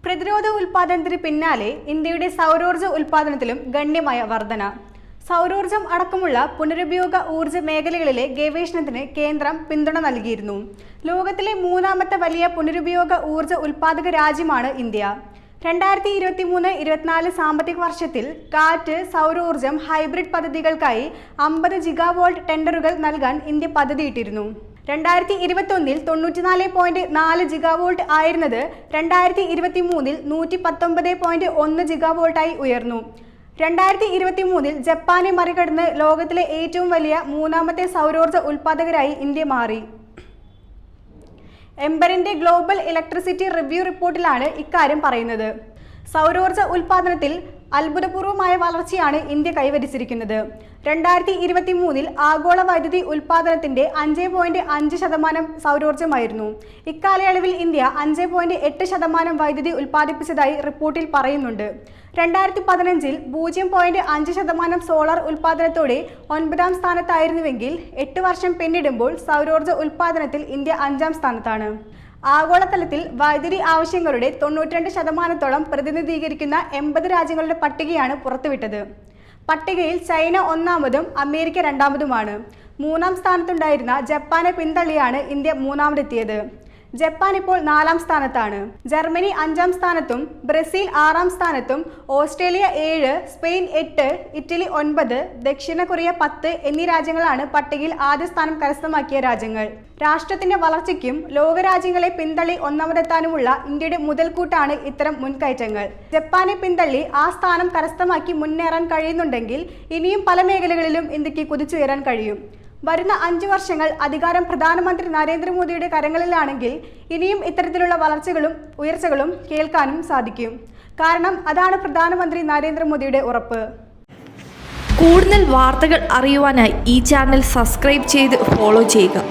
പ്രതിരോധ ഉൽപ്പാദനത്തിന് പിന്നാലെ ഇന്ത്യയുടെ സൗരോർജ്ജ ഉൽപ്പാദനത്തിലും ഗണ്യമായ വർധന. സൗരോർജ്ജം അടക്കമുള്ള പുനരുപയോഗ ഊർജ്ജ മേഖലകളിലെ ഗവേഷണത്തിന് കേന്ദ്രം പിന്തുണ നൽകിയിരുന്നു. ലോകത്തിലെ മൂന്നാമത്തെ വലിയ പുനരുപയോഗ ഊർജ്ജ ഉൽപ്പാദക രാജ്യമാണ് ഇന്ത്യ. 2023-24 സാമ്പത്തിക വർഷത്തിൽ കാറ്റ്, സൗരോർജ്ജം, ഹൈബ്രിഡ് പദ്ധതികൾക്കായി 50 ജിഗാവോൾട്ട് ടെൻഡറുകൾ നൽകാൻ ഇന്ത്യ പദ്ധതിയിട്ടിരുന്നു. 2021-ൽ 94.4 ജിഗാവോൾട്ട് ആയിരുന്നത് 2023-ൽ 119.1 ജിഗാവോൾട്ടായി ഉയർന്നു. 2023-ൽ ജപ്പാനെ മറികടന്ന് ലോകത്തിലെ ഏറ്റവും വലിയ മൂന്നാമത്തെ സൗരോർജ്ജ ഉൽപ്പാദകരായി ഇന്ത്യ മാറി. എംബറിന്റെ ഗ്ലോബൽ ഇലക്ട്രിസിറ്റി റിവ്യൂ റിപ്പോർട്ടിലാണ് ഇക്കാര്യം പറയുന്നത്. സൗരോർജ്ജ ഉൽപ്പാദനത്തിൽ അത്ഭുതപൂർവമായ വളർച്ചയാണ് ഇന്ത്യ കൈവരിച്ചിരിക്കുന്നത്. 2023-ൽ ആഗോള വൈദ്യുതി ഉൽപ്പാദനത്തിന്റെ 5.5% സൗരോർജ്ജമായിരുന്നു. ഇക്കാലയളവിൽ ഇന്ത്യ 5.8% വൈദ്യുതി ഉൽപ്പാദിപ്പിച്ചതായി റിപ്പോർട്ടിൽ പറയുന്നുണ്ട്. 2015-ൽ 0.5% സോളാർ ഉൽപ്പാദനത്തോടെ 9ാം സ്ഥാനത്തായിരുന്നുവെങ്കിൽ 8 വർഷം പിന്നിടുമ്പോൾ സൗരോർജ്ജ ഉൽപ്പാദനത്തിൽ ഇന്ത്യ 5ാം സ്ഥാനത്താണ്. ആഗോളതലത്തിൽ വൈദ്യുതി ആവശ്യങ്ങളുടെ 92% പ്രതിനിധീകരിക്കുന്ന 80 രാജ്യങ്ങളുടെ പട്ടികയാണ് പുറത്തുവിട്ടത്. പട്ടികയിൽ ചൈന 1ാമതും അമേരിക്ക 2ാമതുമാണ്. 3ാം സ്ഥാനത്തുണ്ടായിരുന്ന ജപ്പാനെ പിന്തള്ളിയാണ് ഇന്ത്യ 3ാമതെത്തിയത്. ജപ്പാൻ ഇപ്പോൾ 4ാം സ്ഥാനത്താണ്. ജർമ്മനി 5ാം സ്ഥാനത്തും ബ്രസീൽ 6ാം സ്ഥാനത്തും ഓസ്ട്രേലിയ 7, സ്പെയിൻ 8, ഇറ്റലി 9, ദക്ഷിണ കൊറിയ 10 എന്നീ രാജ്യങ്ങളാണ് പട്ടികയിൽ ആദ്യ സ്ഥാനം കരസ്ഥമാക്കിയ രാജ്യങ്ങൾ. രാഷ്ട്രത്തിന്റെ വളർച്ചയ്ക്കും ലോകരാജ്യങ്ങളെ പിന്തള്ളി 1ാമതെത്താനുമുള്ള ഇന്ത്യയുടെ മുതൽക്കൂട്ടാണ് ഇത്തരം മുൻകയറ്റങ്ങൾ. ജപ്പാനെ പിന്തള്ളി ആ സ്ഥാനം കരസ്ഥമാക്കി മുന്നേറാൻ കഴിയുന്നുണ്ടെങ്കിൽ ഇനിയും പല മേഖലകളിലും ഇന്ത്യക്ക് കുതിച്ചുയരാൻ കഴിയും. വരുന്ന 5 വർഷങ്ങൾ അധികാരം പ്രധാനമന്ത്രി നരേന്ദ്രമോദിയുടെ കരങ്ങളിലാണെങ്കിൽ ഇനിയും ഇത്തരത്തിലുള്ള വളർച്ചകളും ഉയർച്ചകളും കേൾക്കാനും സാധിക്കും. കാരണം അതാണ് പ്രധാനമന്ത്രി നരേന്ദ്രമോദിയുടെ ഉറപ്പ്. കൂടുതൽ വാർത്തകൾ അറിയുവാനായി ഈ ചാനൽ സബ്സ്ക്രൈബ് ചെയ്ത് ഫോളോ ചെയ്യുക.